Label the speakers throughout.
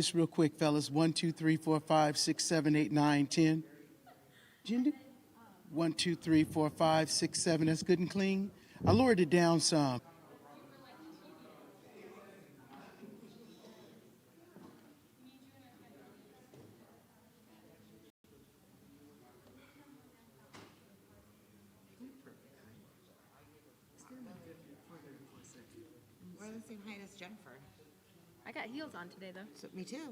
Speaker 1: Just real quick, fellas. 1, 2, 3, 4, 5, 6, 7, 8, 9, 10. Gender? 1, 2, 3, 4, 5, 6, 7. That's good and clean. I lowered it down some.
Speaker 2: We're the same height as Jennifer.
Speaker 3: I got heels on today, though.
Speaker 2: So, me too.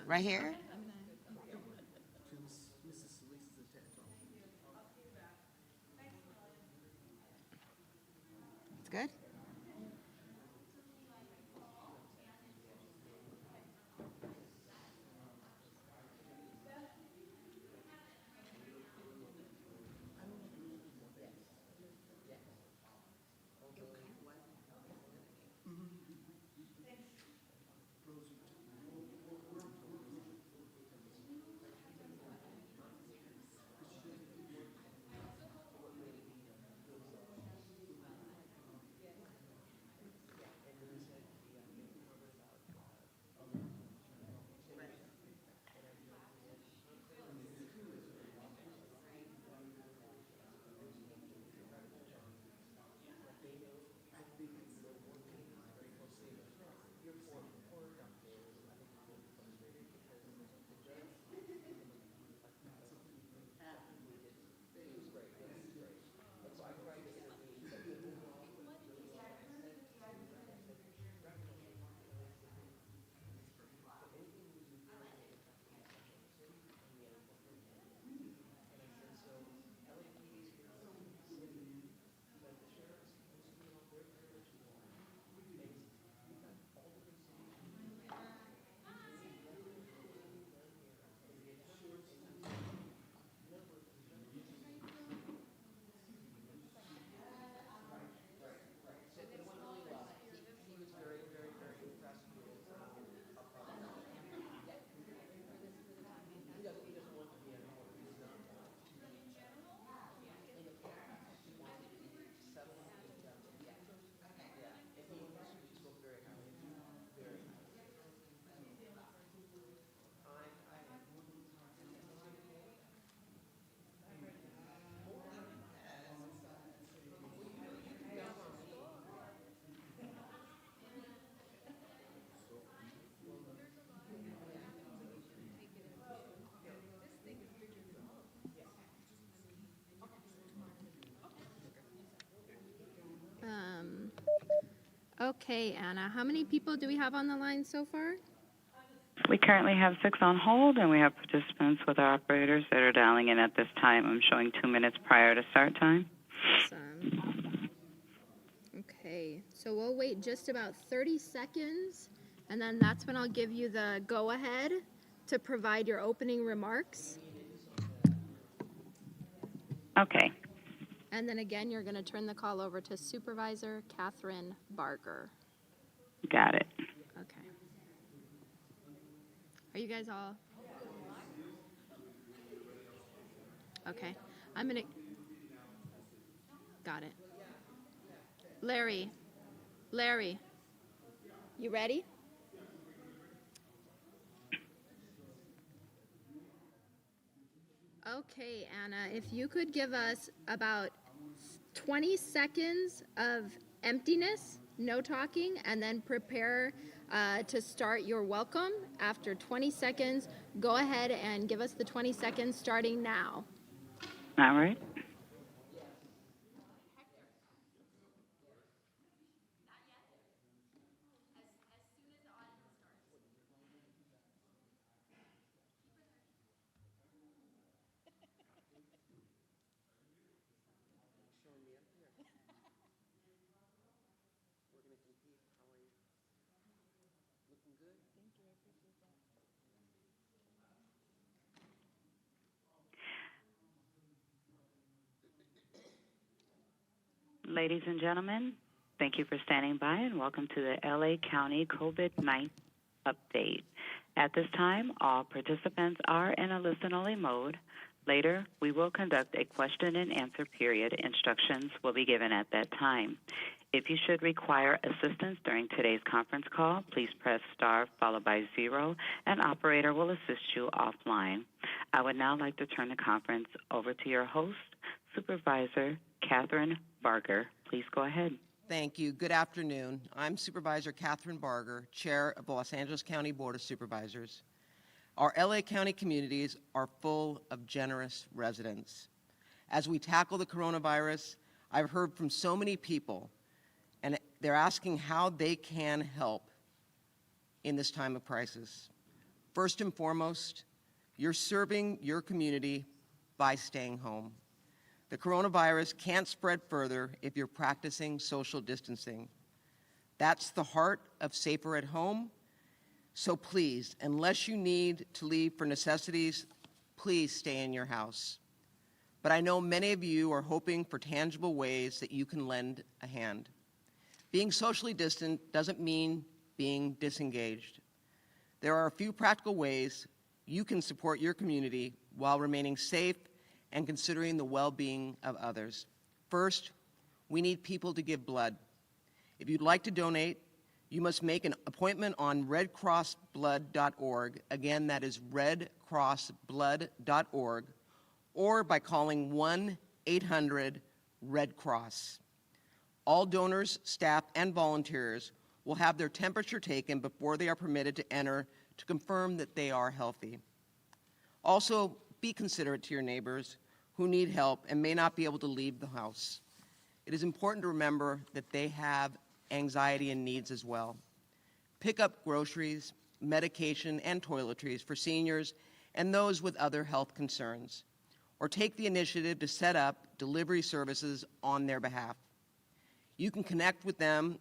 Speaker 2: Right here? It's good?
Speaker 3: Okay, Anna, how many people do we have on the line so far?
Speaker 4: We currently have 6 on hold, and we have participants with our operators that are dialing in at this time. I'm showing 2 minutes prior to start time.
Speaker 3: Awesome. Okay, so we'll wait just about 30 seconds, and then that's when I'll give you the go-ahead to provide your opening remarks.
Speaker 4: Okay.
Speaker 3: And then again, you're going to turn the call over to Supervisor Catherine Barger.
Speaker 4: Got it.
Speaker 3: Okay. Are you guys all? Okay. I'm going to... Got it. Larry, you ready? Okay, Anna, if you could give us about 20 seconds of emptiness, no talking, and then prepare to start your welcome. After 20 seconds, go ahead and give us the 20 seconds starting now.
Speaker 4: All right. Ladies and gentlemen, thank you for standing by and welcome to the LA County COVID-19 update. At this time, all participants are in a listen-only mode. Later, we will conduct a question and answer period. Instructions will be given at that time. If you should require assistance during today's conference call, please press star followed by 0, and operator will assist you offline. I would now like to turn the conference over to your host, Supervisor Catherine Barger. Please go ahead.
Speaker 5: Thank you. Good afternoon. I'm Supervisor Catherine Barger, Chair of the Los Angeles County Board of Supervisors. Our LA County communities are full of generous residents. As we tackle the coronavirus, I've heard from so many people, and they're asking how they can help in this time of crisis. First and foremost, you're serving your community by staying home. The coronavirus can't spread further if you're practicing social distancing. That's the heart of Safer at Home. So please, unless you need to leave for necessities, please stay in your house. But I know many of you are hoping for tangible ways that you can lend a hand. Being socially distant doesn't mean being disengaged. There are a few practical ways you can support your community while remaining safe and considering the well-being of others. First, we need people to give blood. If you'd like to donate, you must make an appointment on redcrossblood.org. Again, that is redcrossblood.org, or by calling 1-800-RED-CROSS. All donors, staff, and volunteers will have their temperature taken before they are permitted to enter to confirm that they are healthy. Also, be considerate to your neighbors who need help and may not be able to leave the house. It is important to remember that they have anxiety and needs as well. Pick up groceries, medication, and toiletries for seniors and those with other health concerns, or take the initiative to set up delivery services on their behalf. You can connect with them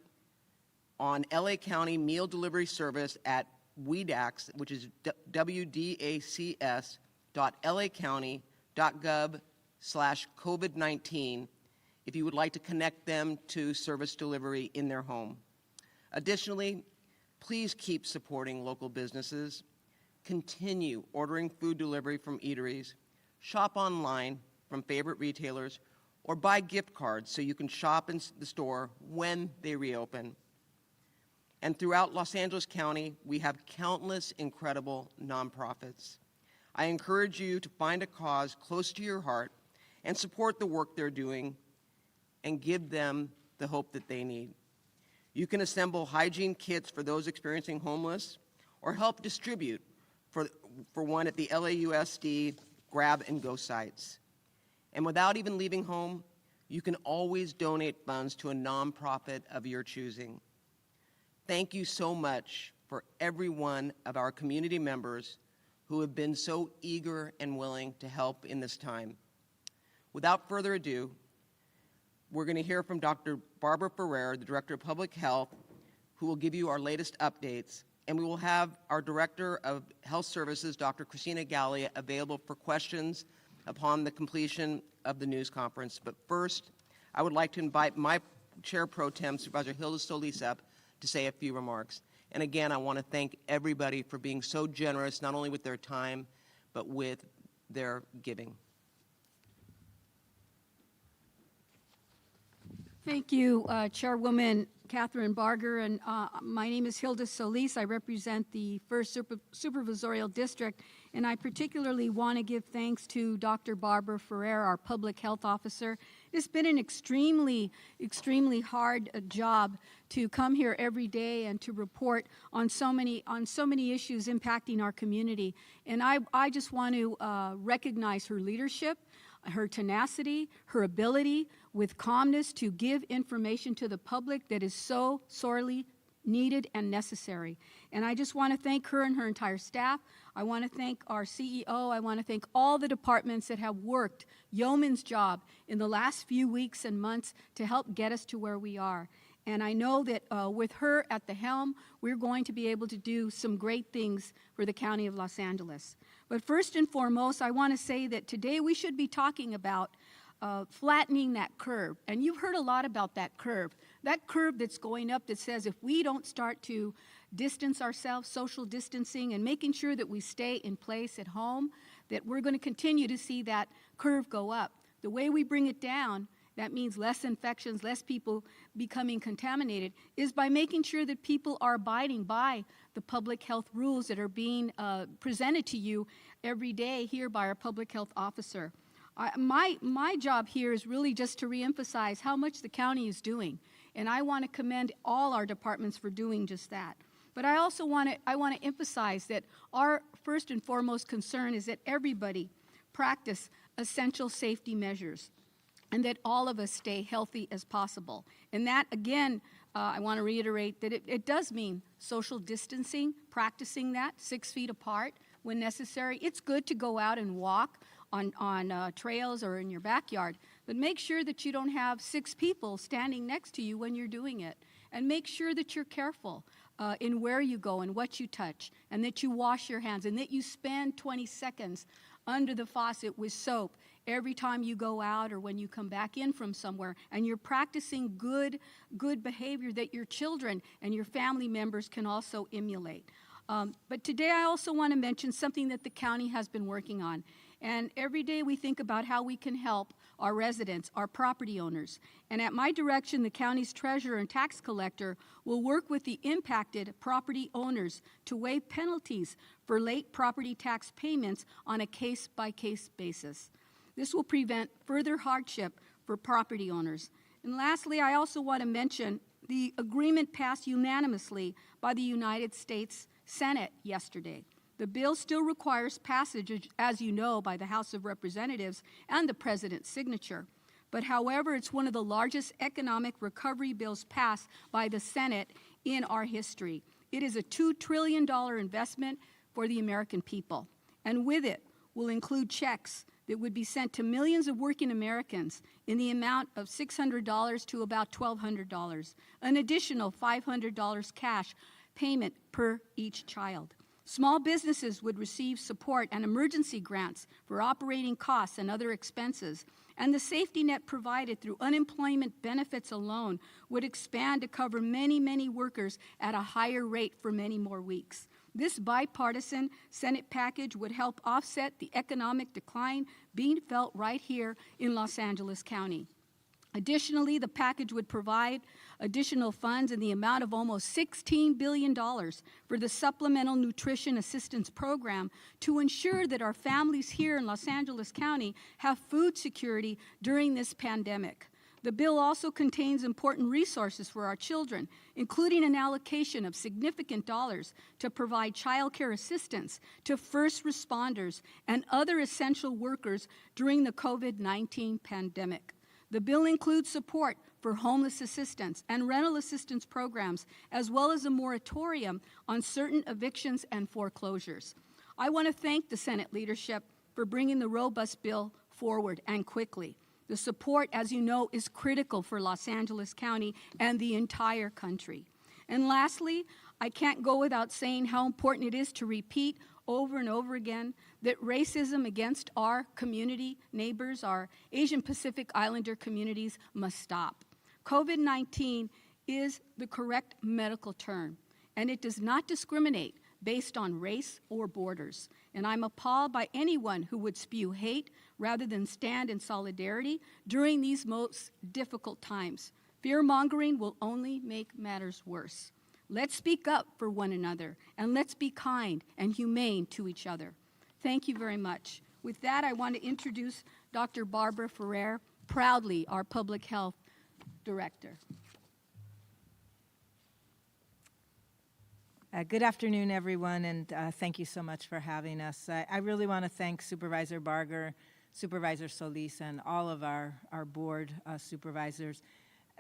Speaker 5: on LA County Meal Delivery Service at WDACS, which is wdacs.lacounty.gov/COVID-19 if you would like to connect them to service delivery in their home. Additionally, please keep supporting local businesses. Continue ordering food delivery from eateries, shop online from favorite retailers, or buy gift cards so you can shop in the store when they reopen. And throughout Los Angeles County, we have countless incredible nonprofits. I encourage you to find a cause close to your heart and support the work they're doing and give them the hope that they need. You can assemble hygiene kits for those experiencing homeless or help distribute for one at the LAUSD grab-and-go sites. And without even leaving home, you can always donate funds to a nonprofit of your choosing. Thank you so much for every one of our community members who have been so eager and willing to help in this time. Without further ado, we're going to hear from Dr. Barbara Ferrer, the Director of Public Health, who will give you our latest updates. And we will have our Director of Health Services, Dr. Christina Gallia, available for questions upon the completion of the news conference. But first, I would like to invite my Chair Pro Tem, Supervisor Hilda Solis, up to say a few remarks. And again, I want to thank everybody for being so generous, not only with their time, but with their giving.
Speaker 6: Thank you, Chairwoman Catherine Barger, and my name is Hilda Solis. I represent the 1st Supervisorial District, and I particularly want to give thanks to Dr. Barbara Ferrer, our Public Health Officer. It's been an extremely hard job to come here every day and to report on so many issues impacting our community. And I just want to recognize her leadership, her tenacity, her ability with calmness to give information to the public that is so sorely needed and necessary. And I just want to thank her and her entire staff. I want to thank our CEO. I want to thank all the departments that have worked yeoman's job in the last few weeks and months to help get us to where we are. And I know that with her at the helm, we're going to be able to do some great things for the County of Los Angeles. But first and foremost, I want to say that today we should be talking about flattening that curve. And you've heard a lot about that curve that's going up that says if we don't start to distance ourselves, social distancing, and making sure that we stay in place at home, that we're going to continue to see that curve go up. The way we bring it down, that means less infections, less people becoming contaminated is by making sure that people are abiding by the public health rules that are being presented to you every day here by our public health officer. My job here is really just to reemphasize how much the county is doing, and I want to commend all our departments for doing just that. But I also want to emphasize that our first and foremost concern is that everybody practice essential safety measures and that all of us stay healthy as possible. And that, again, I want to reiterate that it does mean social distancing, practicing that 6 feet apart when necessary. It's good to go out and walk on trails or in your backyard, but make sure that you don't have 6 people standing next to you when you're doing it. And make sure that you're careful in where you go and what you touch, and that you wash your hands, and that you spend 20 seconds under the faucet with soap every time you go out or when you come back in from somewhere, and you're practicing good behavior that your children and your family members can also emulate. But today I also want to mention something that the county has been working on. And every day we think about how we can help our residents, our property owners. And at my direction, the county's treasurer and tax collector will work with the impacted property owners to waive penalties for late property tax payments on a case-by-case basis. This will prevent further hardship for property owners. And lastly, I also want to mention the agreement passed unanimously by the United States Senate yesterday. The bill still requires passage, as you know, by the House of Representatives and the President's signature. But however, it's one of the largest economic recovery bills passed by the Senate in our history. It is a $2 trillion investment for the American people. And with it will include checks that would be sent to millions of working Americans in the amount of $600 to about $1,200, an additional $500 cash payment per each child. Small businesses would receive support and emergency grants for operating costs and other expenses, and the safety net provided through unemployment benefits alone would expand to cover many, many workers at a higher rate for many more weeks. This bipartisan Senate package would help offset the economic decline being felt right here in Los Angeles County. Additionally, the package would provide additional funds in the amount of almost $16 billion for the Supplemental Nutrition Assistance Program to ensure that our families here in Los Angeles County have food security during this pandemic. The bill also contains important resources for our children, including an allocation of significant dollars to provide child care assistance to first responders and other essential workers during the COVID-19 pandemic. The bill includes support for homeless assistance and rental assistance programs, as well as a moratorium on certain evictions and foreclosures. I want to thank the Senate leadership for bringing the robust bill forward and quickly. The support, as you know, is critical for Los Angeles County and the entire country. And lastly, I can't go without saying how important it is to repeat over and over again that racism against our community neighbors, our Asian Pacific Islander communities, must stop. COVID-19 is the correct medical term, and it does not discriminate based on race or borders. And I'm appalled by anyone who would spew hate rather than stand in solidarity during these most difficult times. Fear-mongering will only make matters worse. Let's speak up for one another, and let's be kind and humane to each other. Thank you very much. With that, I want to introduce Dr. Barbara Ferrer, proudly our Public Health Director.
Speaker 7: Good afternoon, everyone, and thank you so much for having us. I really want to thank Supervisor Barger, Supervisor Solis, and all of our board supervisors.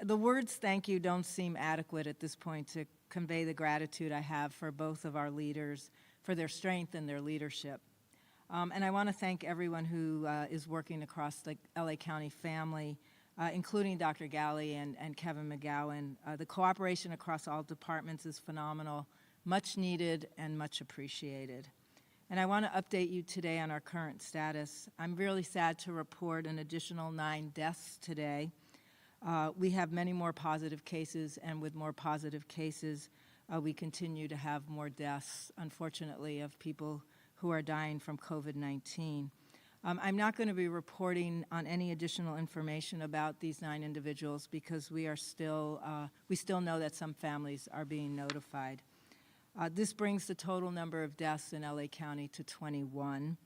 Speaker 7: The words thank you don't seem adequate at this point to convey the gratitude I have for both of our leaders, for their strength and their leadership. And I want to thank everyone who is working across the LA County family, including Dr. Galley and Kevin McGowan. The cooperation across all departments is phenomenal, much needed and much appreciated. And I want to update you today on our current status. I'm really sad to report an additional 9 deaths today. We have many more positive cases, and with more positive cases, we continue to have more deaths, unfortunately, of people who are dying from COVID-19. I'm not going to be reporting on any additional information about these 9 individuals because we still know that some families are being notified. This brings the total number of deaths in LA County to 21.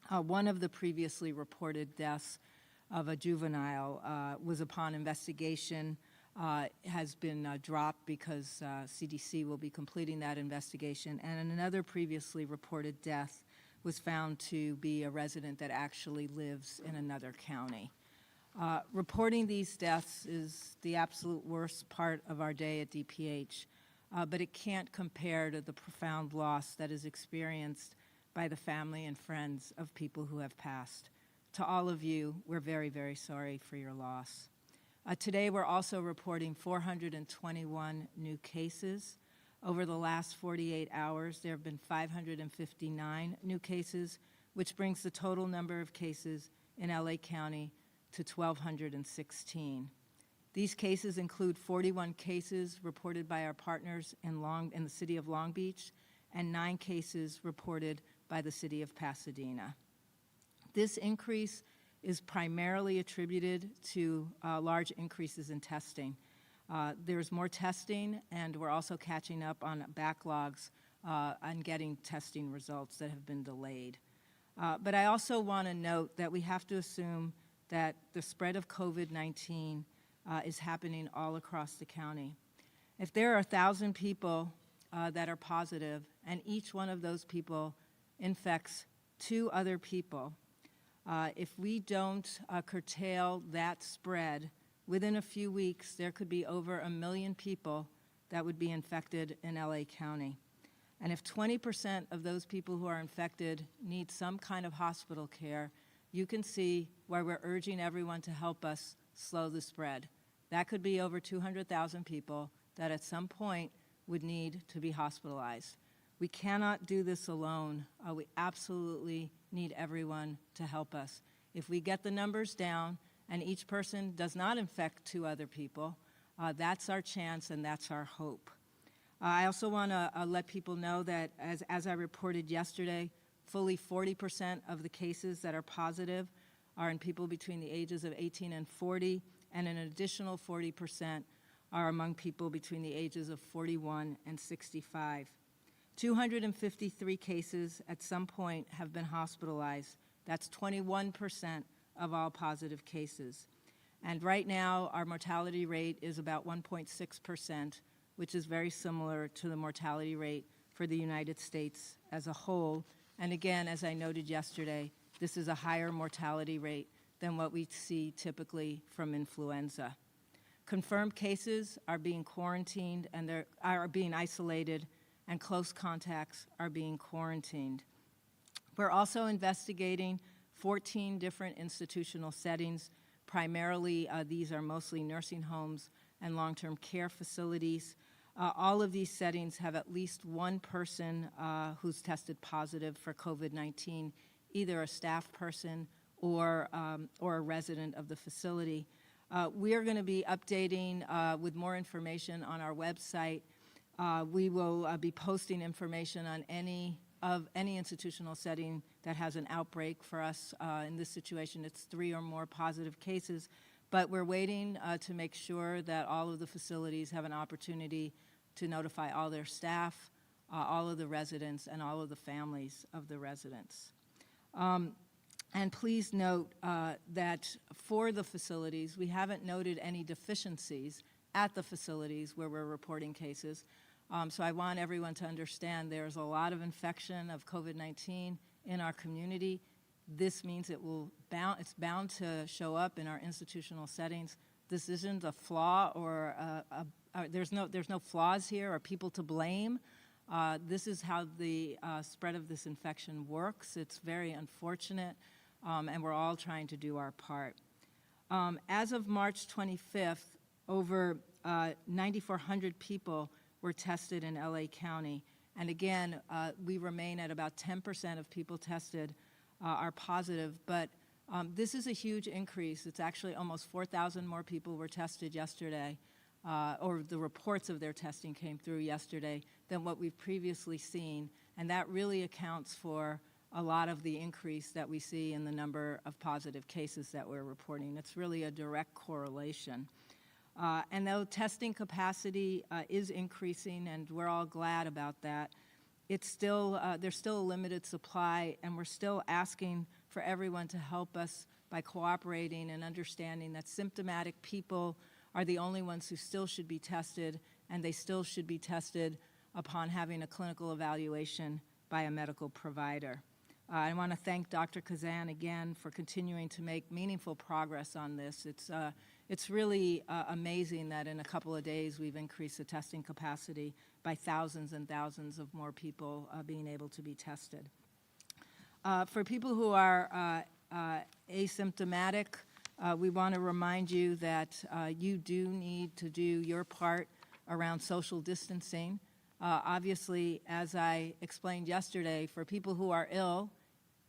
Speaker 7: One of the previously reported deaths of a juvenile was upon investigation, has been dropped because CDC will be completing that investigation, and another previously reported death was found to be a resident that actually lives in another county. Reporting these deaths is the absolute worst part of our day at DPH, but it can't compare to the profound loss that is experienced by the family and friends of people who have passed. To all of you, we're very, very sorry for your loss. Today, we're also reporting 421 new cases. Over the last 48 hours, there have been 559 new cases, which brings the total number of cases in LA County to 1,216. These cases include 41 cases reported by our partners in the city of Long Beach and 9 cases reported by the city of Pasadena. This increase is primarily attributed to large increases in testing. There's more testing, and we're also catching up on backlogs on getting testing results that have been delayed. But I also want to note that we have to assume that the spread of COVID-19 is happening all across the county. If there are 1,000 people that are positive, and each one of those people infects 2 other people, if we don't curtail that spread, within a few weeks, there could be over 1 million people that would be infected in LA County. And if 20% of those people who are infected need some kind of hospital care, you can see why we're urging everyone to help us slow the spread. That could be over 200,000 people that at some point would need to be hospitalized. We cannot do this alone. We absolutely need everyone to help us. If we get the numbers down, and each person does not infect 2 other people, that's our chance and that's our hope. I also want to let people know that, as I reported yesterday, fully 40% of the cases that are positive are in people between the ages of 18 and 40, and an additional 40% are among people between the ages of 41 and 65. 253 cases at some point have been hospitalized. That's 21% of all positive cases. And right now, our mortality rate is about 1.6%, which is very similar to the mortality rate for the United States as a whole. And again, as I noted yesterday, this is a higher mortality rate than what we see typically from influenza. Confirmed cases are being quarantined and are being isolated, and close contacts are being quarantined. We're also investigating 14 different institutional settings. Primarily, these are mostly nursing homes and long-term care facilities. All of these settings have at least one person who's tested positive for COVID-19, either a staff person or a resident of the facility. We are going to be updating with more information on our website. We will be posting information on any institutional setting that has an outbreak. For us, in this situation, it's 3 or more positive cases, but we're waiting to make sure that all of the facilities have an opportunity to notify all their staff, all of the residents, and all of the families of the residents. And please note that for the facilities, we haven't noted any deficiencies at the facilities where we're reporting cases. So I want everyone to understand there's a lot of infection of COVID-19 in our community. This means it's bound to show up in our institutional settings. This isn't a flaw or there's no flaws here or people to blame. This is how the spread of this infection works. It's very unfortunate, and we're all trying to do our part. As of March 25th, over 9,400 people were tested in LA County. And again, we remain at about 10% of people tested are positive, but this is a huge increase. It's actually almost 4,000 more people were tested yesterday, or the reports of their testing came through yesterday than what we've previously seen. And that really accounts for a lot of the increase that we see in the number of positive cases that we're reporting. It's really a direct correlation. And though testing capacity is increasing, and we're all glad about that, it's still, there's still a limited supply, and we're still asking for everyone to help us by cooperating and understanding that symptomatic people are the only ones who still should be tested, and they still should be tested upon having a clinical evaluation by a medical provider. I want to thank Dr. Kazan again for continuing to make meaningful progress on this. It's really amazing that in a couple of days we've increased the testing capacity by thousands and thousands of more people being able to be tested. For people who are asymptomatic, we want to remind you that you do need to do your part around social distancing. Obviously, as I explained yesterday, for people who are ill,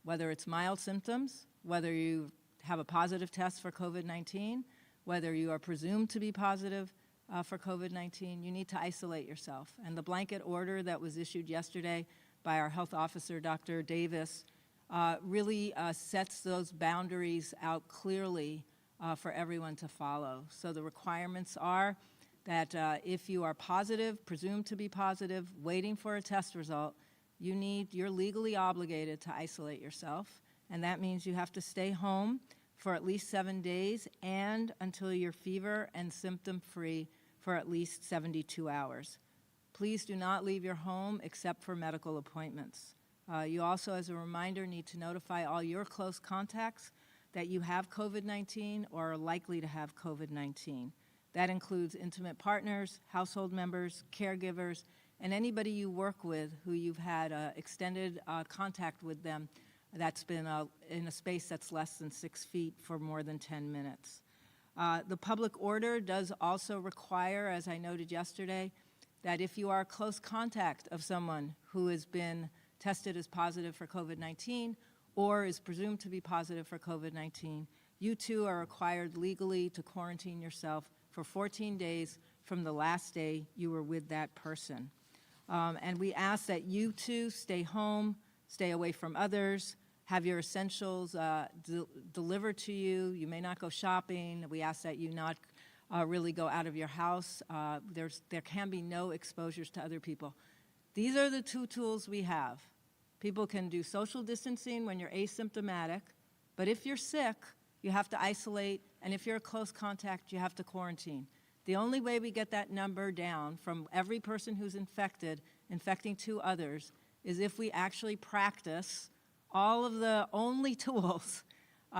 Speaker 7: whether it's mild symptoms, whether you have a positive test for COVID-19, whether you are presumed to be positive for COVID-19, you need to isolate yourself. And the blanket order that was issued yesterday by our health officer, Dr. Davis, really sets those boundaries out clearly for everyone to follow. So the requirements are that if you are positive, presumed to be positive, waiting for a test result, you're legally obligated to isolate yourself, and that means you have to stay home for at least 7 days and until you're fever and symptom-free for at least 72 hours. Please do not leave your home except for medical appointments. You also, as a reminder, need to notify all your close contacts that you have COVID-19 or are likely to have COVID-19. That includes intimate partners, household members, caregivers, and anybody you work with who you've had extended contact with them that's been in a space that's less than 6 feet for more than 10 minutes. The public order does also require, as I noted yesterday, that if you are a close contact of someone who has been tested as positive for COVID-19 or is presumed to be positive for COVID-19, you too are required legally to quarantine yourself for 14 days from the last day you were with that person. And we ask that you too stay home, stay away from others, have your essentials delivered to you. You may not go shopping. We ask that you not really go out of your house. There can be no exposures to other people. These are the two tools we have. People can do social distancing when you're asymptomatic, but if you're sick, you have to isolate, and if you're a close contact, you have to quarantine. The only way we get that number down from every person who's infecting 2 others, is if we actually practice all of the only tools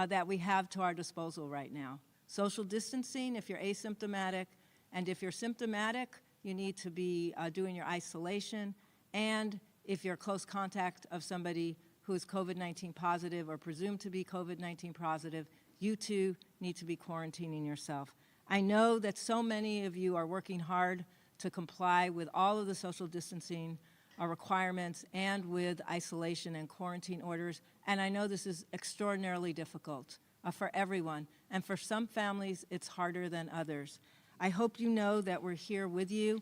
Speaker 7: that we have to our disposal right now. Social distancing if you're asymptomatic, and if you're symptomatic, you need to be doing your isolation, and if you're a close contact of somebody who is COVID-19 positive or presumed to be COVID-19 positive, you too need to be quarantining yourself. I know that so many of you are working hard to comply with all of the social distancing requirements and with isolation and quarantine orders, and I know this is extraordinarily difficult for everyone, and for some families it's harder than others. I hope you know that we're here with you.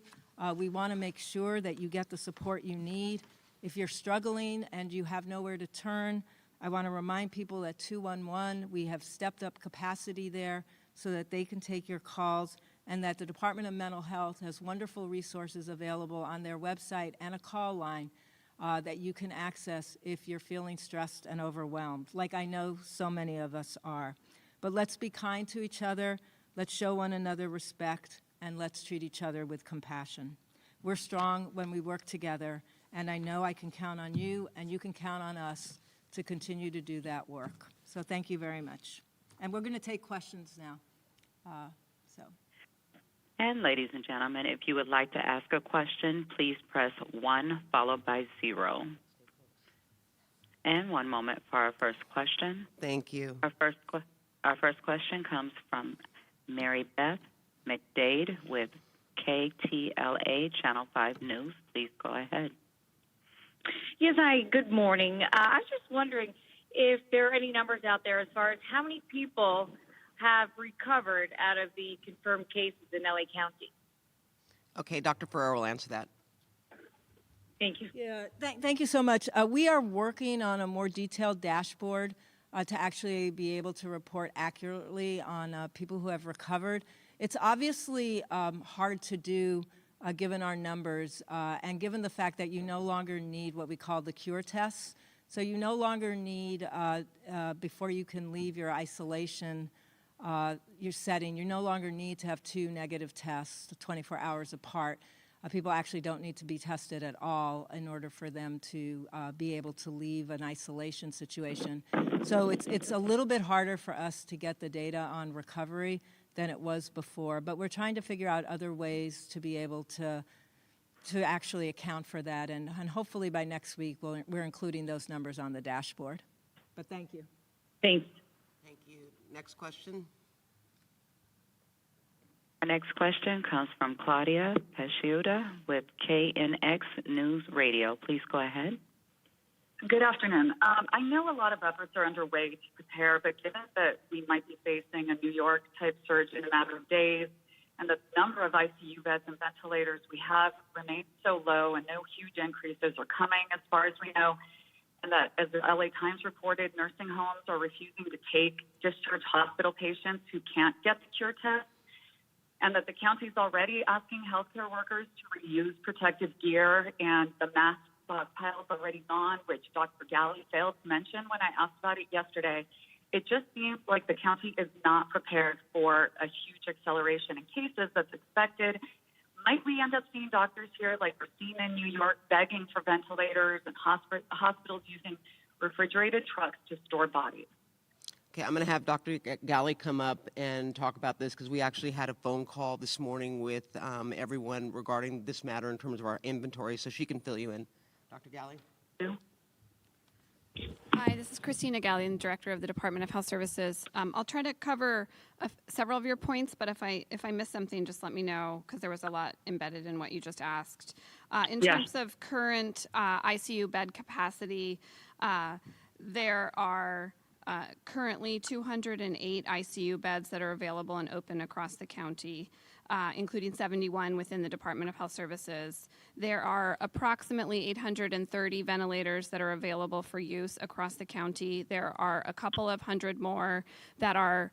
Speaker 7: We want to make sure that you get the support you need. If you're struggling and you have nowhere to turn, I want to remind people that 211, we have stepped up capacity there so that they can take your calls, and that the Department of Mental Health has wonderful resources available on their website and a call line that you can access if you're feeling stressed and overwhelmed, like I know so many of us are. But let's be kind to each other, let's show one another respect, and let's treat each other with compassion. We're strong when we work together, and I know I can count on you, and you can count on us to continue to do that work. So thank you very much. And we're going to take questions now.
Speaker 4: And ladies and gentlemen, if you would like to ask a question, please press 1 followed by 0. And one moment for our first question.
Speaker 5: Thank you.
Speaker 4: Our first question comes from Mary Beth McDade with KTLA Channel 5 News. Please go ahead.
Speaker 8: Yes, hi, good morning. I was just wondering if there are any numbers out there as far as how many people have recovered out of the confirmed cases in LA County.
Speaker 5: Okay, Dr. Ferrer will answer that.
Speaker 8: Thank you.
Speaker 7: Yeah, thank you so much. We are working on a more detailed dashboard to actually be able to report accurately on people who have recovered. It's obviously hard to do given our numbers and given the fact that you no longer need what we call the cure tests. So you no longer need, before you can leave your isolation, your setting, you no longer need to have 2 negative tests 24 hours apart. People actually don't need to be tested at all in order for them to be able to leave an isolation situation. So it's a little bit harder for us to get the data on recovery than it was before, but we're trying to figure out other ways to be able to actually account for that, and hopefully by next week we're including those numbers on the dashboard. But thank you.
Speaker 8: Thanks.
Speaker 5: Thank you. Next question.
Speaker 4: Our next question comes from Claudia Pesciuta with KNX News Radio. Please go ahead.
Speaker 9: Good afternoon. I know a lot of efforts are underway to prepare, but given that we might be facing a New York-type surge in a matter of days, and the number of ICU beds and ventilators we have remains so low and no huge increases are coming as far as we know, and that, as the LA Times reported, nursing homes are refusing to take discharged hospital patients who can't get the cure test, and that the county is already asking healthcare workers to reuse protective gear, and the mask stockpile's already gone, which Dr. Galley failed to mention when I asked about it yesterday. It just seems like the county is not prepared for a huge acceleration in cases that's expected. Might we end up seeing doctors here, like we're seeing in New York, begging for ventilators and hospitals using refrigerated trucks to store bodies?
Speaker 5: Okay, I'm going to have Dr. Galley come up and talk about this because we actually had a phone call this morning with everyone regarding this matter in terms of our inventory, so she can fill you in. Dr. Galley?
Speaker 10: Hi, this is Christina Gallion, Director of the Department of Health Services. I'll try to cover several of your points, but if I miss something, just let me know because there was a lot embedded in what you just asked. In terms of current ICU bed capacity, there are currently 208 ICU beds that are available and open across the county, including 71 within the Department of Health Services. There are approximately 830 ventilators that are available for use across the county. There are a couple of hundred more that are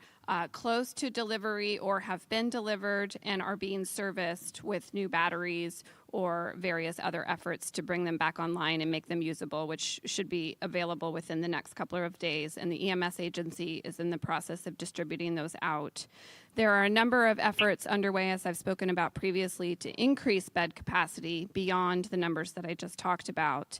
Speaker 10: close to delivery or have been delivered and are being serviced with new batteries or various other efforts to bring them back online and make them usable, which should be available within the next couple of days. And the EMS agency is in the process of distributing those out. There are a number of efforts underway, as I've spoken about previously, to increase bed capacity beyond the numbers that I just talked about.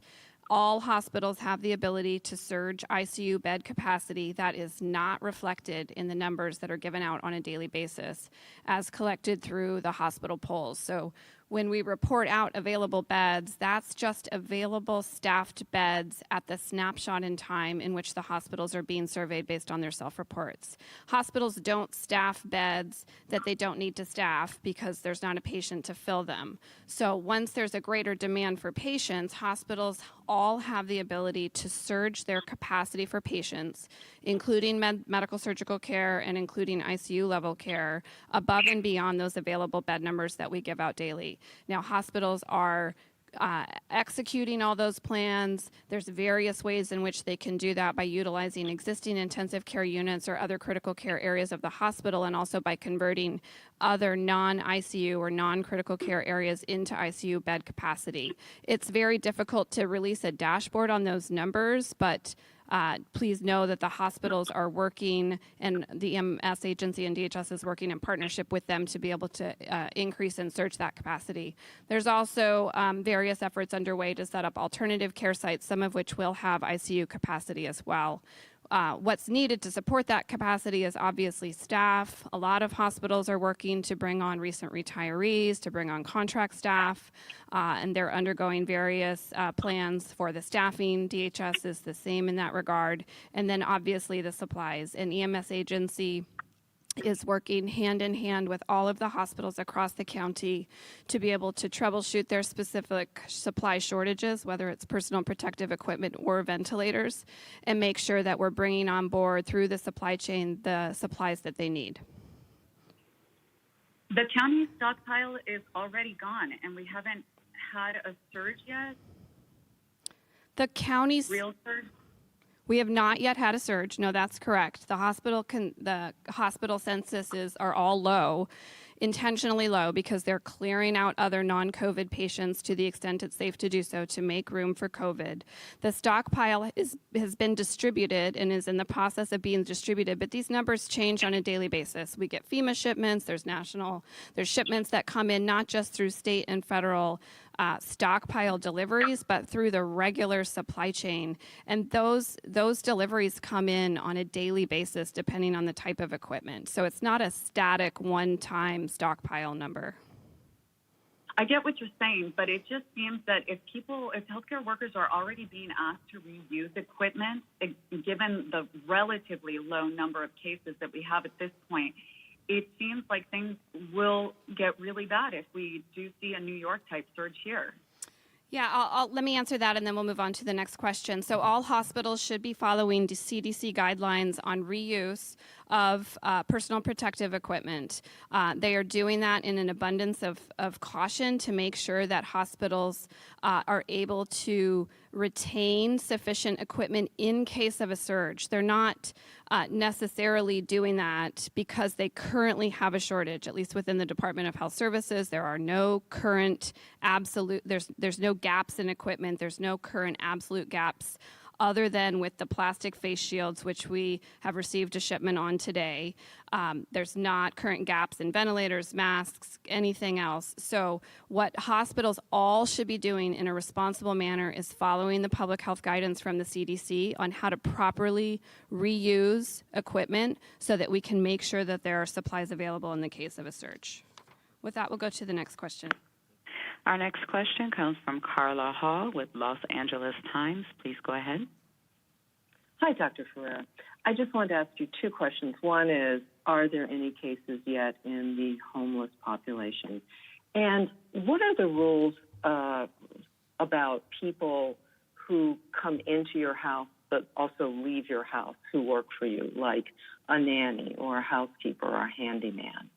Speaker 10: All hospitals have the ability to surge ICU bed capacity. That is not reflected in the numbers that are given out on a daily basis as collected through the hospital polls. So when we report out available beds, that's just available staffed beds at the snapshot in time in which the hospitals are being surveyed based on their self-reports. Hospitals don't staff beds that they don't need to staff because there's not a patient to fill them. So once there's a greater demand for patients, hospitals all have the ability to surge their capacity for patients, including medical surgical care and including ICU level care, above and beyond those available bed numbers that we give out daily. Now, hospitals are executing all those plans. There's various ways in which they can do that by utilizing existing intensive care units or other critical care areas of the hospital, and also by converting other non-ICU or non-critical care areas into ICU bed capacity. It's very difficult to release a dashboard on those numbers, but please know that the hospitals are working, and the EMS agency and DHS is working in partnership with them to be able to increase and surge that capacity. There's also various efforts underway to set up alternative care sites, some of which will have ICU capacity as well. What's needed to support that capacity is obviously staff. A lot of hospitals are working to bring on recent retirees, to bring on contract staff, and they're undergoing various plans for the staffing. DHS is the same in that regard. And then obviously the supplies. An EMS agency is working hand in hand with all of the hospitals across the county to be able to troubleshoot their specific supply shortages, whether it's personal protective equipment or ventilators, and make sure that we're bringing on board through the supply chain the supplies that they need.
Speaker 9: The county stockpile is already gone, and we haven't had a surge yet.
Speaker 10: The counties.
Speaker 9: real surge?
Speaker 10: We have not yet had a surge. No, that's correct. The hospital censuses are all low, intentionally low, because they're clearing out other non-COVID patients to the extent it's safe to do so to make room for COVID. The stockpile has been distributed and is in the process of being distributed, but these numbers change on a daily basis. We get FEMA shipments, there's shipments that come in not just through state and federal stockpile deliveries, but through the regular supply chain. And those deliveries come in on a daily basis depending on the type of equipment. So it's not a static one-time stockpile number.
Speaker 9: I get what you're saying, but it just seems that if healthcare workers are already being asked to reuse equipment, given the relatively low number of cases that we have at this point, it seems like things will get really bad if we do see a New York type surge here.
Speaker 10: Yeah, let me answer that, and then we'll move on to the next question. So all hospitals should be following the CDC guidelines on reuse of personal protective equipment. They are doing that in an abundance of caution to make sure that hospitals are able to retain sufficient equipment in case of a surge. They're not necessarily doing that because they currently have a shortage. At least within the Department of Health Services, there are no current there's no gaps in equipment. There's no current absolute gaps other than with the plastic face shields, which we have received a shipment on today. There's not current gaps in ventilators, masks, anything else. So what hospitals all should be doing in a responsible manner is following the public health guidance from the CDC on how to properly reuse equipment so that we can make sure that there are supplies available in the case of a surge. With that, we'll go to the next question.
Speaker 4: Our next question comes from Carla Hall with Los Angeles Times. Please go ahead.
Speaker 11: Hi, Dr. Ferrer. I just wanted to ask you two questions. One is, are there any cases yet in the homeless population? And what are the rules about people who come into your house but also leave your house who work for you, like a nanny or a housekeeper or a handyman?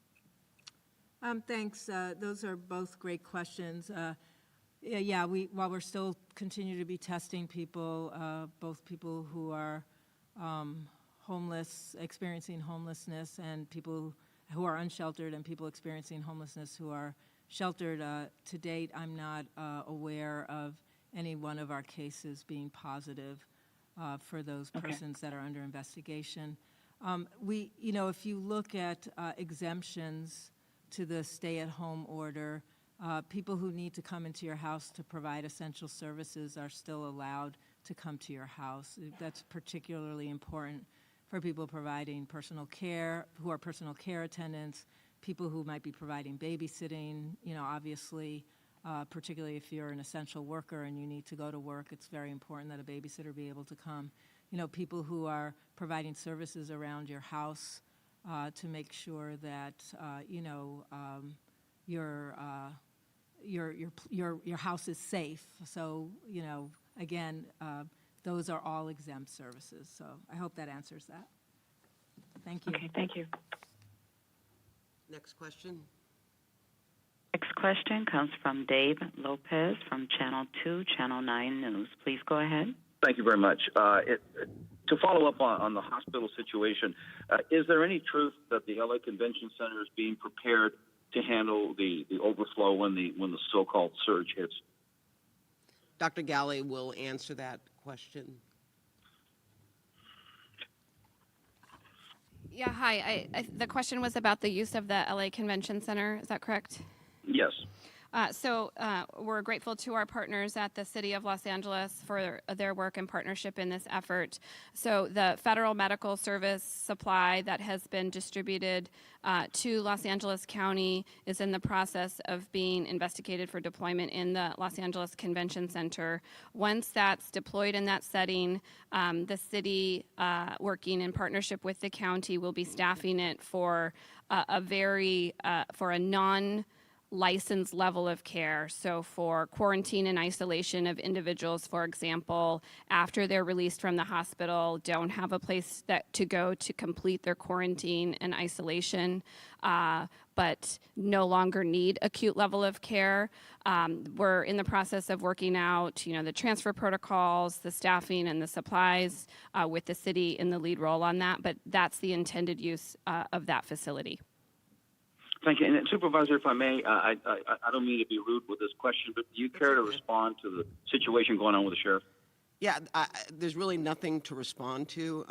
Speaker 7: Thanks. Those are both great questions. While we're still continue to be testing people, both people who are homeless, experiencing homelessness, and people who are unsheltered, and people experiencing homelessness who are sheltered. To date, I'm not aware of any one of our cases being positive for those persons that are under investigation. If you look at exemptions to the stay-at-home order, people who need to come into your house to provide essential services are still allowed to come to your house. That's particularly important for people providing personal care, who are personal care attendants, people who might be providing babysitting. Obviously, particularly if you're an essential worker and you need to go to work, it's very important that a babysitter be able to come. People who are providing services around your house, to make sure that your house is safe. So again, those are all exempt services. So I hope that answers that. Thank you.
Speaker 4: Okay, thank you.
Speaker 5: Next question.
Speaker 4: Next question comes from Dave Lopez from Channel 2, Channel 9 News. Please go ahead.
Speaker 12: Thank you very much. To follow up on the hospital situation, is there any truth that the LA Convention Center is being prepared to handle the overflow when the so-called surge hits?
Speaker 5: Dr. Galley will answer that question.
Speaker 10: Yeah, hi. The question was about the use of the LA Convention Center. Is that correct?
Speaker 12: Yes.
Speaker 10: So we're grateful to our partners at the City of Los Angeles for their work and partnership in this effort. So the federal medical service supply that has been distributed to Los Angeles County is in the process of being investigated for deployment in the Los Angeles Convention Center. Once that's deployed in that setting, the city, working in partnership with the county, will be staffing it for a licensed level of care. So for quarantine and isolation of individuals, for example, after they're released from the hospital, don't have a place to go to complete their quarantine and isolation, but no longer need acute level of care. We're in the process of working out, the transfer protocols, the staffing, and the supplies with the city in the lead role on that, but that's the intended use of that facility.
Speaker 12: Thank you. And Supervisor, if I may, I don't mean to be rude with this question, but do you care to respond to the situation going on with the sheriff?
Speaker 5: Yeah, there's really nothing to respond to.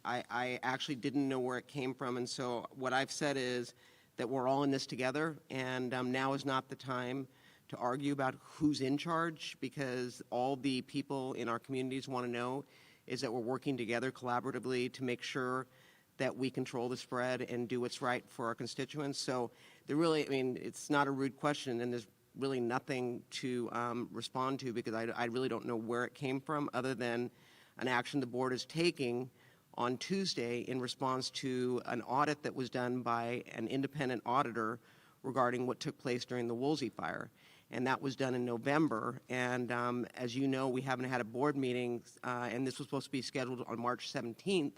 Speaker 5: I actually didn't know where it came from, and so what I've said is that we're all in this together, and now is not the time to argue about who's in charge, because all the people in our communities want to know is that we're working together collaboratively to make sure that we control the spread and do what's right for our constituents. So it's not a rude question, and there's really nothing to respond to, because I really don't know where it came from, other than an action the board is taking on Tuesday in response to an audit that was done by an independent auditor regarding what took place during the Woolsey fire. And that was done in November. And as you know, we haven't had a board meeting, and this was supposed to be scheduled on March 17th.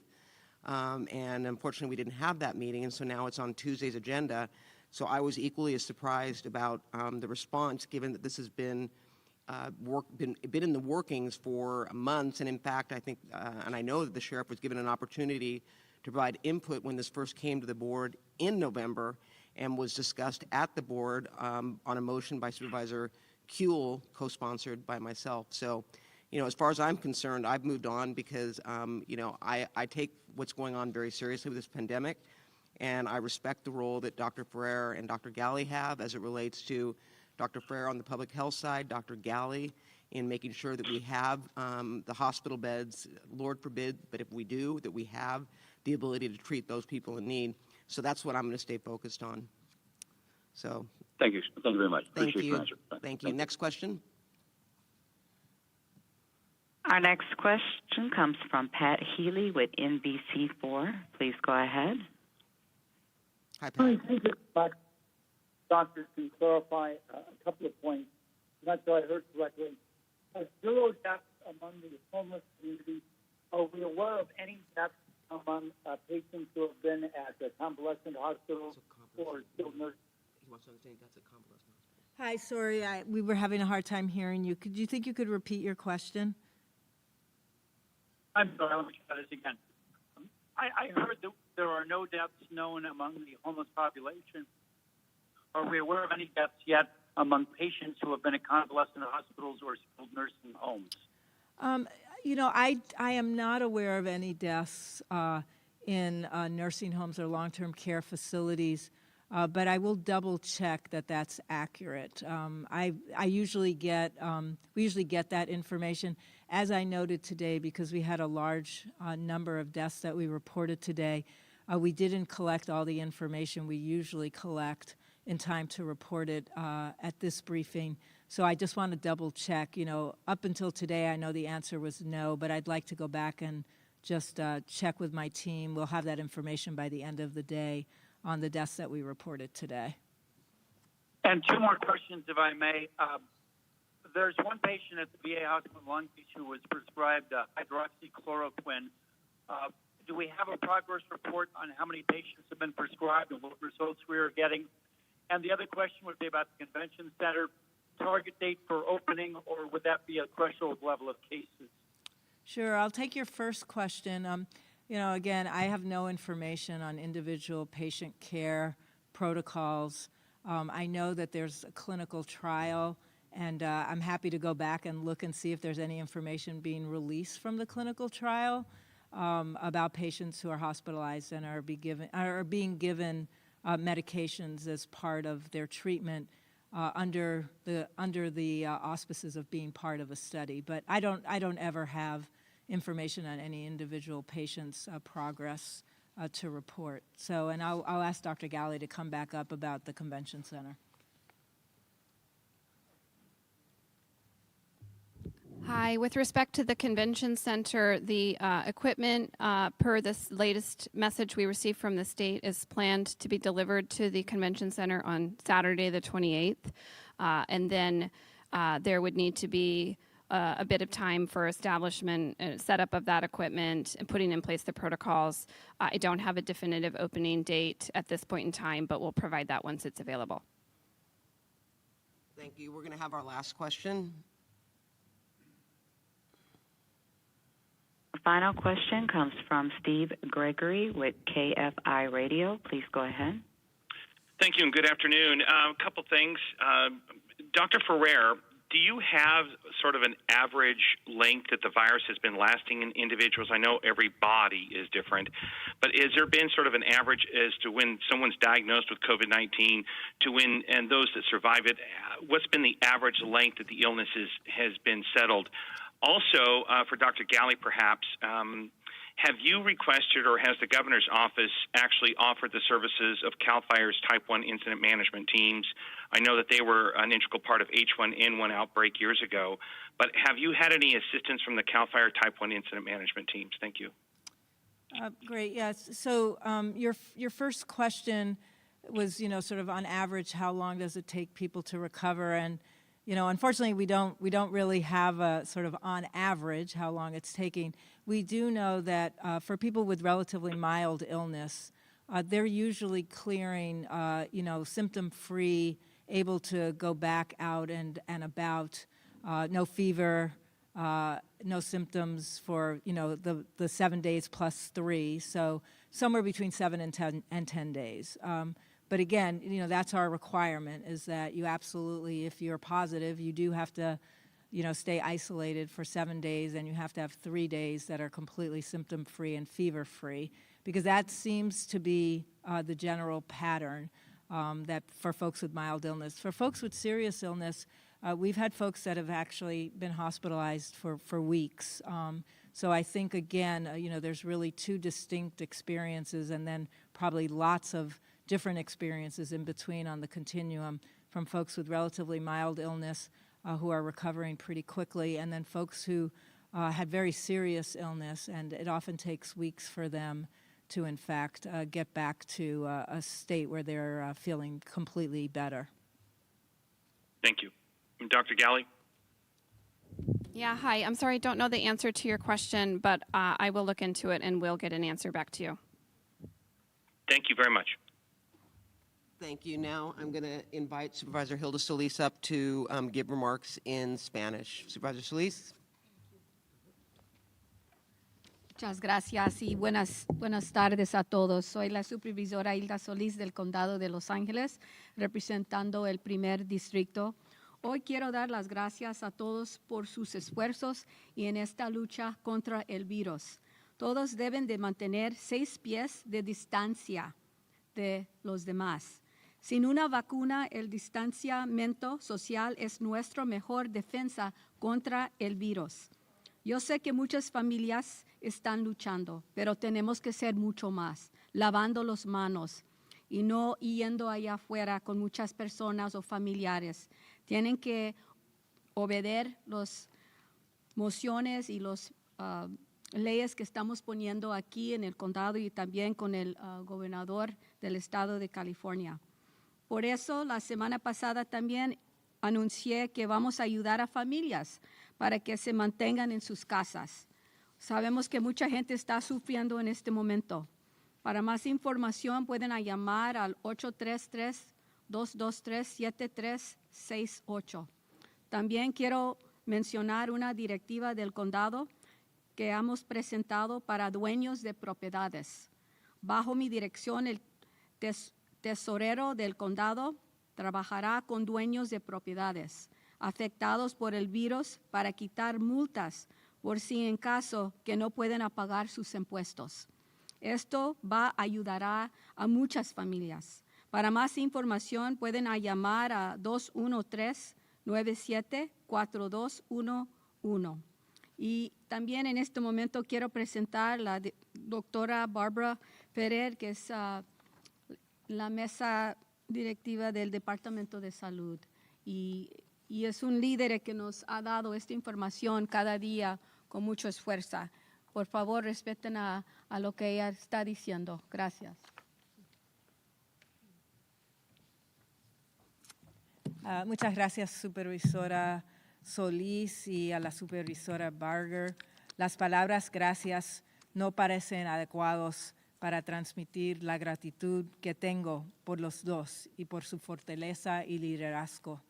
Speaker 5: And unfortunately, we didn't have that meeting, and so now it's on Tuesday's agenda. So I was equally as surprised about the response, given that this has been in the workings for months. And in fact, I think, and I know that the sheriff was given an opportunity to provide input when this first came to the board in November, and was discussed at the board on a motion by Supervisor Kuehl, co-sponsored by myself. So, as far as I'm concerned, I've moved on, because, I take what's going on very seriously with this pandemic, and I respect the role that Dr. Ferrer and Dr. Galley have as it relates to Dr. Ferrer on the public health side, Dr. Galley in making sure that we have the hospital beds, Lord forbid, but if we do, that we have the ability to treat those people in need. So that's what I'm going to stay focused on. So.
Speaker 12: Thank you. Thank you very much.
Speaker 5: Thank
Speaker 12: Appreciate
Speaker 5: you.
Speaker 12: your answer.
Speaker 5: Thank you. Next question.
Speaker 4: Our next question comes from Pat Healy with NBC4. Please go ahead.
Speaker 5: Hi, Pat.
Speaker 13: Thank you. Doctor, can clarify a couple of points. I'm not sure I heard correctly. Zero deaths among the homeless community. Are we aware of any deaths among patients who have been at the convalescent hospital or skilled nursing?
Speaker 5: He wants to understand that's a convalescent hospital.
Speaker 7: Hi, sorry, we were having a hard time hearing you. Do you think you could repeat your question?
Speaker 13: I'm sorry, let me try this again. I heard that there are no deaths known among the homeless population. Are we aware of any deaths yet among patients who have been at convalescent hospitals or skilled nursing homes?
Speaker 7: I am not aware of any deaths in nursing homes or long-term care facilities, but I will double check that that's accurate. We usually get that information. As I noted today, because we had a large number of deaths that we reported today, we didn't collect all the information we usually collect in time to report it at this briefing. So I just want to double check. Up until today, I know the answer was no, but I'd like to go back and just check with my team. We'll have that information by the end of the day on the deaths that we reported today.
Speaker 13: And two more questions, if I may. There's one patient at the VA hospital in Long Beach who was prescribed hydroxychloroquine. Do we have a progress report on how many patients have been prescribed and what results we are getting? And the other question would be about the convention center target date for opening, or would that be a threshold level of cases?
Speaker 7: Sure, I'll take your first question. Again, I have no information on individual patient care protocols. I know that there's a clinical trial, and I'm happy to go back and look and see if there's any information being released from the clinical trial about patients who are hospitalized and are being given medications as part of their treatment under the auspices of being part of a study. But I don't ever have information on any individual patient's progress to report. So, and I'll ask Dr. Galley to come back up about the convention center.
Speaker 10: Hi, with respect to the convention center, the equipment, per this latest message we received from the state, is planned to be delivered to the convention center on Saturday, the 28th. And then there would need to be a bit of time for establishment and setup of that equipment and putting in place the protocols. I don't have a definitive opening date at this point in time, but we'll provide that once it's available.
Speaker 5: Thank you. We're going to have our last question.
Speaker 4: Our final question comes from Steve Gregory with KFI Radio. Please go ahead.
Speaker 14: Thank you and good afternoon. A couple things. Dr. Ferrer, do you have sort of an average length that the virus has been lasting in individuals? I know every body is different, but has there been sort of an average as to when someone's diagnosed with COVID-19 to when, and those that survive it, what's been the average length that the illness has been settled? Also, for Dr. Galley, perhaps, have you requested or has the governor's office actually offered the services of CAL FIRE's Type 1 incident management teams? I know that they were an integral part of H1N1 outbreak years ago, but have you had any assistance from the CAL FIRE Type 1 incident management teams? Thank you.
Speaker 7: Great, yes. So your first question was, sort of on average, how long does it take people to recover? And unfortunately, we don't really have a sort of on average how long it's taking. We do know that for people with relatively mild illness, they're usually clearing, symptom-free, able to go back out and about, no fever, no symptoms for the 7 days plus 3, so somewhere between 7 and 10 days. But again, that's our requirement, is that you absolutely, if you're positive, you do have to, stay isolated for 7 days, and you have to have 3 days that are completely symptom-free and fever-free, because that seems to be the general pattern that for folks with mild illness. For folks with serious illness, we've had folks that have actually been hospitalized for weeks. So I think, again, there's really two distinct experiences, and then probably lots of different experiences in between on the continuum, from folks with relatively mild illness who are recovering pretty quickly, and then folks who had very serious illness, and it often takes weeks for them to, in fact, get back to a state where they're feeling completely better.
Speaker 14: Thank you. Dr. Galley?
Speaker 10: Yeah, hi. I'm sorry, I don't know the answer to your question, but I will look into it and we'll get an answer back to you.
Speaker 14: Thank you very much.
Speaker 5: Thank you. Now I'm going to invite Supervisor Hilda Solis up to give remarks in Spanish. Supervisor Solis.
Speaker 6: Muchas gracias y buenas tardes a todos. Soy la supervisora Hilda Solís del Condado de Los Ángeles, representando el primer distrito. Hoy quiero dar las gracias a todos por sus esfuerzos y en esta lucha contra el virus. Todos deben de mantener 6 pies de distancia de los demás. Sin una vacuna, el distanciamiento social es nuestra mejor defensa contra el virus. Yo sé que muchas familias están luchando, pero tenemos que ser mucho más, lavando las manos y no yendo allá afuera con muchas personas o familiares. Tienen que obedecer las mociones y las leyes que estamos poniendo aquí en el condado y también con el gobernador del estado de California. Por eso, la semana pasada también anuncié que vamos a ayudar a familias para que se mantengan en sus casas. Sabemos que mucha gente está sufriendo en este momento. Para más información pueden llamar al 833-223-7368. También quiero mencionar una directiva del condado que hemos presentado para dueños de propiedades. Bajo mi dirección, el tesorero del condado trabajará con dueños de propiedades afectados por el virus para quitar multas por si en caso que no pueden pagar sus impuestos. Esto ayudará a muchas familias. Para más información pueden llamar a 213-974211. Y también en este momento quiero presentar a la doctora Barbara Ferrer, que es la mesa directiva del Departamento de Salud. Y y es un líder que nos ha dado esta información cada día con mucho esfuerzo. Por favor, respeten a lo que ella está diciendo. Gracias.
Speaker 7: Muchas gracias, supervisora Solís y a la supervisora Barger. Las palabras gracias no parecen adecuados para transmitir la gratitud que tengo por los dos y por su fortaleza y liderazgo.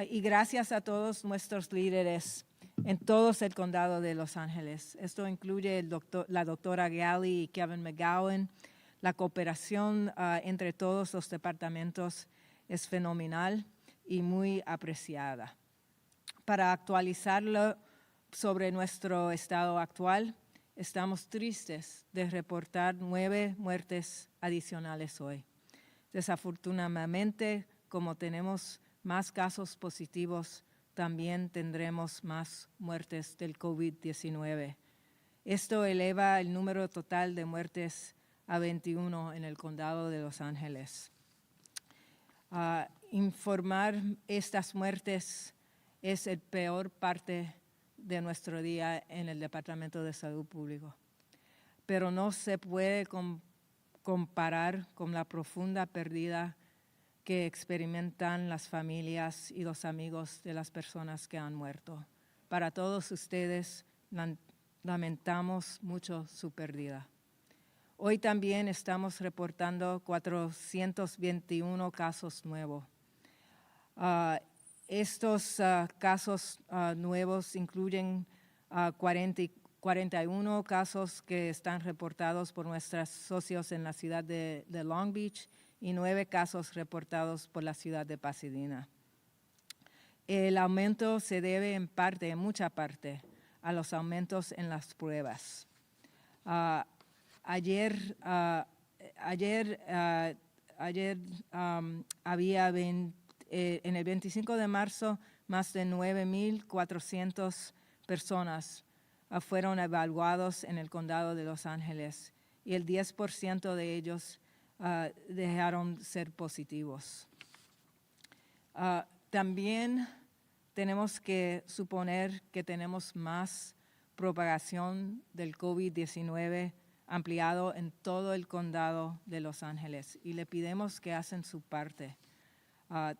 Speaker 7: Y gracias a todos nuestros líderes en todo el condado de Los Ángeles. Esto incluye la doctora Galley y Kevin McGowan. La cooperación entre todos los departamentos es fenomenal y muy apreciada. Para actualizarlo sobre nuestro estado actual, estamos tristes de reportar 9 muertes adicionales hoy. Desafortunadamente, como tenemos más casos positivos, también tendremos más muertes del COVID-19. Esto eleva el número total de muertes a 21 en el condado de Los Ángeles. Informar estas muertes es el peor parte de nuestro día en el Departamento de Salud Pública, pero no se puede comparar con la profunda pérdida que experimentan las familias y los amigos de las personas que han muerto. Para todos ustedes, lamentamos mucho su pérdida. Hoy también estamos reportando 421 casos nuevos. Estos casos nuevos incluyen 41 casos que están reportados por nuestros socios en la ciudad de Long Beach y 9 casos reportados por la ciudad de Pasadena. El aumento se debe en mucha parte, a los aumentos en las pruebas. Ayer había en el 25 de marzo más de 9,400 personas fueron evaluados en el condado de Los Ángeles y el 10% de ellos dejaron ser positivos. También tenemos que suponer que tenemos más propagación del COVID-19 ampliado en todo el condado de Los Ángeles y le pedimos que hacen su parte.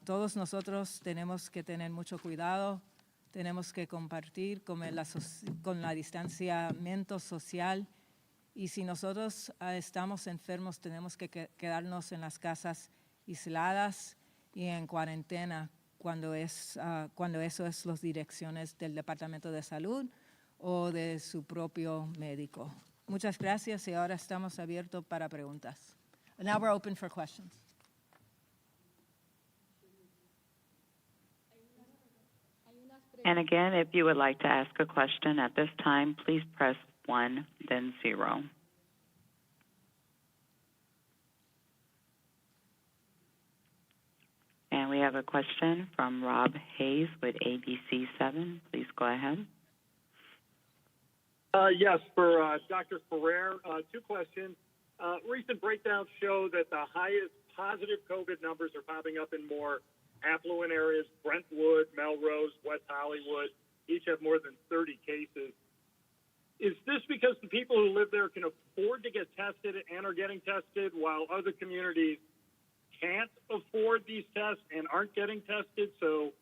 Speaker 7: Todos nosotros tenemos que tener mucho cuidado, tenemos que compartir con la distanciamiento social y si nosotros estamos enfermos tenemos que quedarnos en las casas aisladas y en cuarentena cuando eso es las direcciones del Departamento de Salud o de su propio médico. Muchas gracias y ahora estamos abiertos para preguntas. Now we're open for questions.
Speaker 4: And again, if you would like to ask a question at this time, please press 1, then 0. And we have a question from Rob Hayes with ABC7. Please go ahead.
Speaker 15: Yes, for Dr. Ferrer, 2 questions. Recent breakdowns show that the highest positive COVID numbers are popping up in more affluent areas, Brentwood, Melrose, West Hollywood, each have more than 30 cases. Is this because the people who live there can afford to get tested and are getting tested while other communities can't afford these tests and aren't getting tested? So,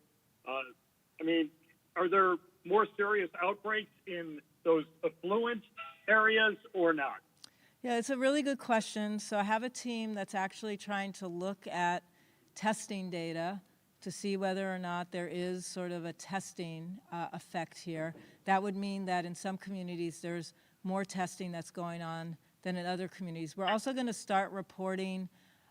Speaker 15: are there more serious outbreaks in those affluent areas or not?
Speaker 7: Yeah, it's a really good question. So I have a team that's actually trying to look at testing data to see whether or not there is sort of a testing effect here. That would mean that in some communities there's more testing that's going on than in other communities. We're also going to start reporting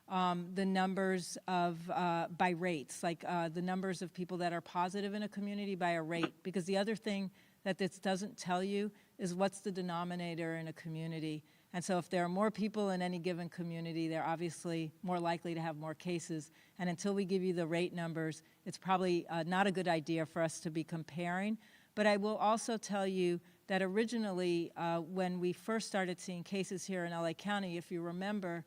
Speaker 7: the numbers by rates, like the numbers of people that are positive in a community by a rate, because the other thing that this doesn't tell you is what's the denominator in a community. And so if there are more people in any given community, they're obviously more likely to have more cases. And until we give you the rate numbers, it's probably not a good idea for us to be comparing. But I will also tell you that originally, when we first started seeing cases here in LA County, if you remember,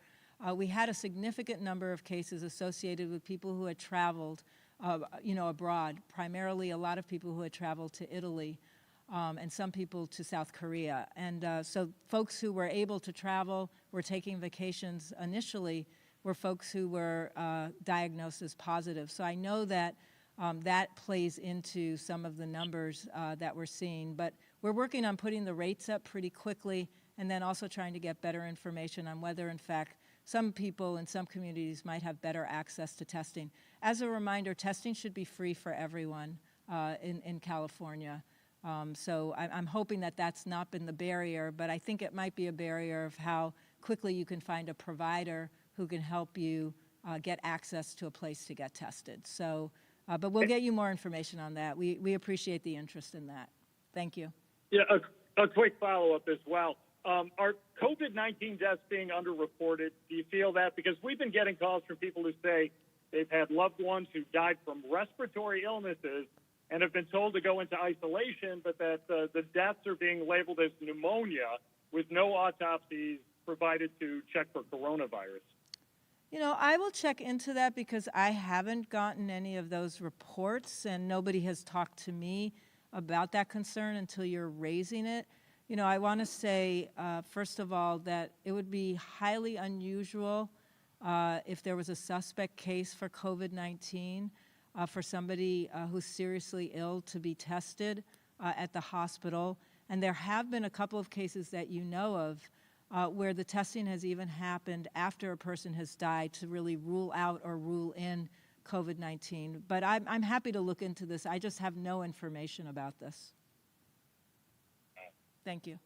Speaker 7: we had a significant number of cases associated with people who had traveled abroad, primarily a lot of people who had traveled to Italy and some people to South Korea. And so folks who were able to travel, were taking vacations initially, were folks who were diagnosed as positive. So I know that that plays into some of the numbers that we're seeing. But we're working on putting the rates up pretty quickly and then also trying to get better information on whether, in fact, some people in some communities might have better access to testing. As a reminder, testing should be free for everyone in California. So I'm hoping that that's not been the barrier, but I think it might be a barrier of how quickly you can find a provider who can help you get access to a place to get tested. So, but we'll get you more information on that. We appreciate the interest in that. Thank you.
Speaker 15: Yeah, a quick follow-up as well. Are COVID-19 deaths being underreported? Do you feel that? Because we've been getting calls from people who say they've had loved ones who died from respiratory illnesses and have been told to go into isolation, but that the deaths are being labeled as pneumonia with no autopsies provided to check for coronavirus.
Speaker 7: You know, I will check into that because I haven't gotten any of those reports and nobody has talked to me about that concern until you're raising it. You know, I want to say, first of all, that it would be highly unusual if there was a suspect case for COVID-19 for somebody who's seriously ill to be tested at the hospital. And there have been a couple of cases that you know of where the testing has even happened after a person has died to really rule out or rule in COVID-19. But I'm happy to look into this. I just have no information about this. Thank you.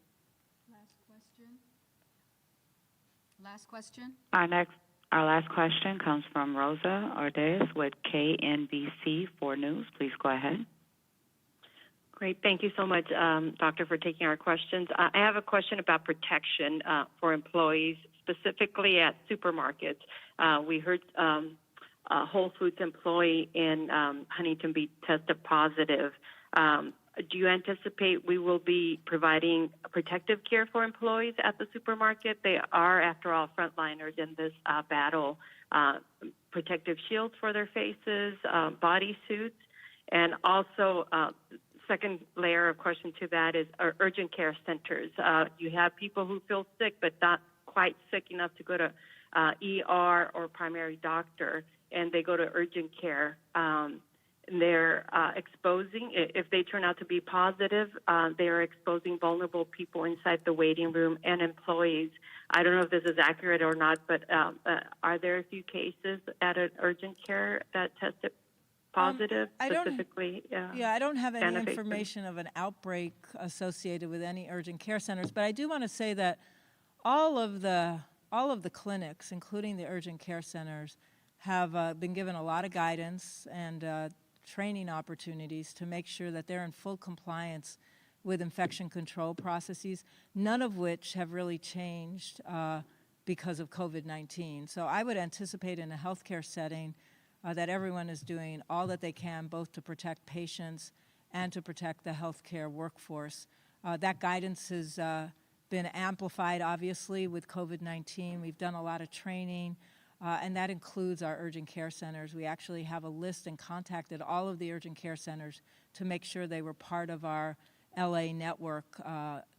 Speaker 6: Last question. Last question.
Speaker 4: Our last question comes from Rosa Ordez with KNBC 4 News. Please go ahead.
Speaker 16: Great. Thank you so much, Doctor, for taking our questions. I have a question about protection for employees, specifically at supermarkets. We heard a Whole Foods employee in Huntington Beach tested positive. Do you anticipate we will be providing protective care for employees at the supermarket? They are, after all, frontliners in this battle. Protective shields for their faces, body suits, and also second layer of question to that is our urgent care centers. You have people who feel sick but not quite sick enough to go to ER or primary doctor, and they go to urgent care. They're exposing, if they turn out to be positive, they are exposing vulnerable people inside the waiting room and employees. I don't know if this is accurate or not, but are there a few cases at an urgent care that tested positive specifically?
Speaker 7: I don't have any information of an outbreak associated with any urgent care centers, but I do want to say that all of the clinics, including the urgent care centers, have been given a lot of guidance and training opportunities to make sure that they're in full compliance with infection control processes, none of which have really changed because of COVID-19. So I would anticipate in a healthcare setting that everyone is doing all that they can, both to protect patients and to protect the healthcare workforce. That guidance has been amplified, obviously, with COVID-19. We've done a lot of training. And that includes our urgent care centers. We actually have a list and contacted all of the urgent care centers to make sure they were part of our LA network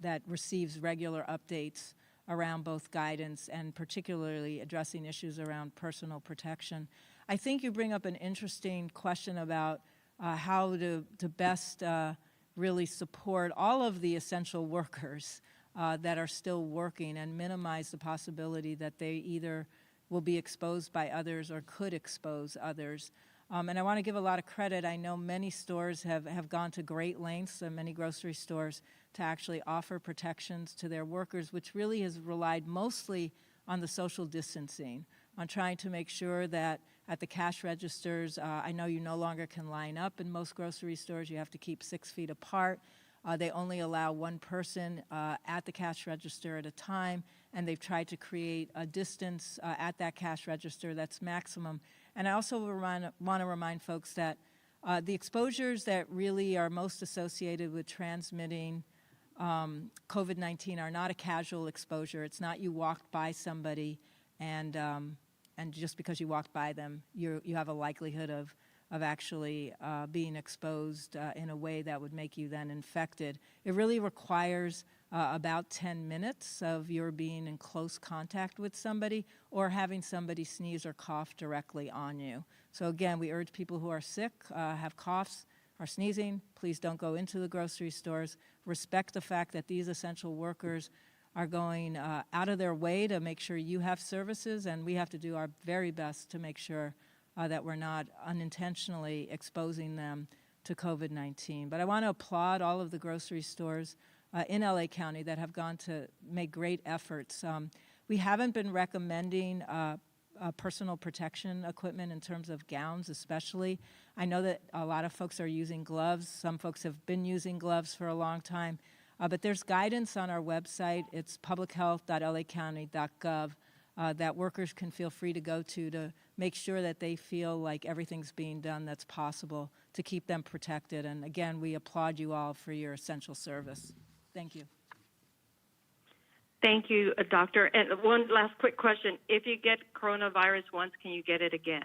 Speaker 7: that receives regular updates around both guidance and particularly addressing issues around personal protection. I think you bring up an interesting question about how to best really support all of the essential workers that are still working and minimize the possibility that they either will be exposed by others or could expose others. And I want to give a lot of credit. I know many stores have gone to great lengths, many grocery stores, to actually offer protections to their workers, which really has relied mostly on the social distancing, on trying to make sure that at the cash registers, I know you no longer can line up in most grocery stores. You have to keep 6 feet apart. They only allow one person at the cash register at a time, and they've tried to create a distance at that cash register that's maximum. And I also want to remind folks that the exposures that really are most associated with transmitting COVID-19 are not a casual exposure. It's not you walked by somebody and just because you walked by them, you have a likelihood of actually being exposed in a way that would make you then infected. It really requires about 10 minutes of your being in close contact with somebody or having somebody sneeze or cough directly on you. So again, we urge people who are sick, have coughs, are sneezing, please don't go into the grocery stores. Respect the fact that these essential workers are going out of their way to make sure you have services, and we have to do our very best to make sure that we're not unintentionally exposing them to COVID-19. But I want to applaud all of the grocery stores in LA County that have gone to make great efforts. We haven't been recommending personal protection equipment in terms of gowns especially. I know that a lot of folks are using gloves. Some folks have been using gloves for a long time. But there's guidance on our website. It's publichealth.lacounty.gov that workers can feel free to go to make sure that they feel like everything's being done that's possible to keep them protected. And again, we applaud you all for your essential service. Thank you.
Speaker 16: Thank you, Doctor. And one last quick question. If you get coronavirus once, can you get it again?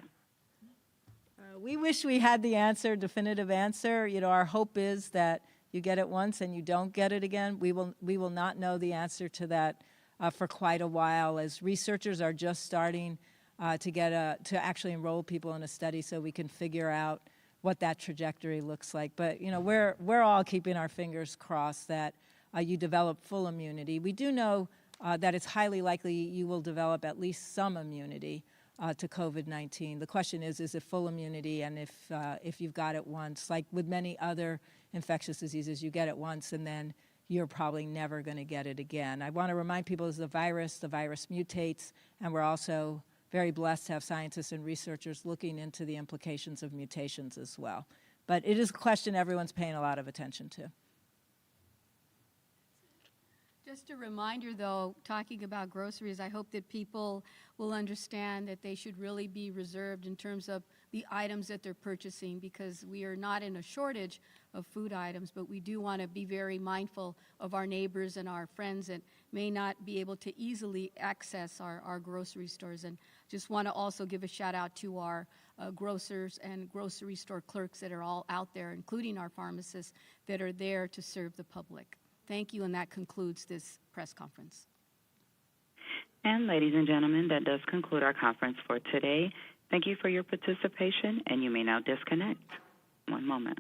Speaker 7: We wish we had the answer, definitive answer. You know, our hope is that you get it once and you don't get it again. We will not know the answer to that for quite a while, as researchers are just starting to actually enroll people in a study so we can figure out what that trajectory looks like. But you know, we're all keeping our fingers crossed that you develop full immunity. We do know that it's highly likely you will develop at least some immunity to COVID-19. The question is it full immunity? And if you've got it once, like with many other infectious diseases, you get it once and then you're probably never going to get it again. I want to remind people the virus mutates, and we're also very blessed to have scientists and researchers looking into the implications of mutations as well. But it is a question everyone's paying a lot of attention to.
Speaker 6: Just a reminder, though, talking about groceries, I hope that people will understand that they should really be reserved in terms of the items that they're purchasing, because we are not in a shortage of food items, but we do want to be very mindful of our neighbors and our friends that may not be able to easily access our grocery stores. And just want to also give a shout out to our grocers and grocery store clerks that are all out there, including our pharmacists that are there to serve the public. Thank you, and that concludes this press conference.
Speaker 4: And ladies and gentlemen, that does conclude our conference for today. Thank you for your participation, and you may now disconnect. One moment.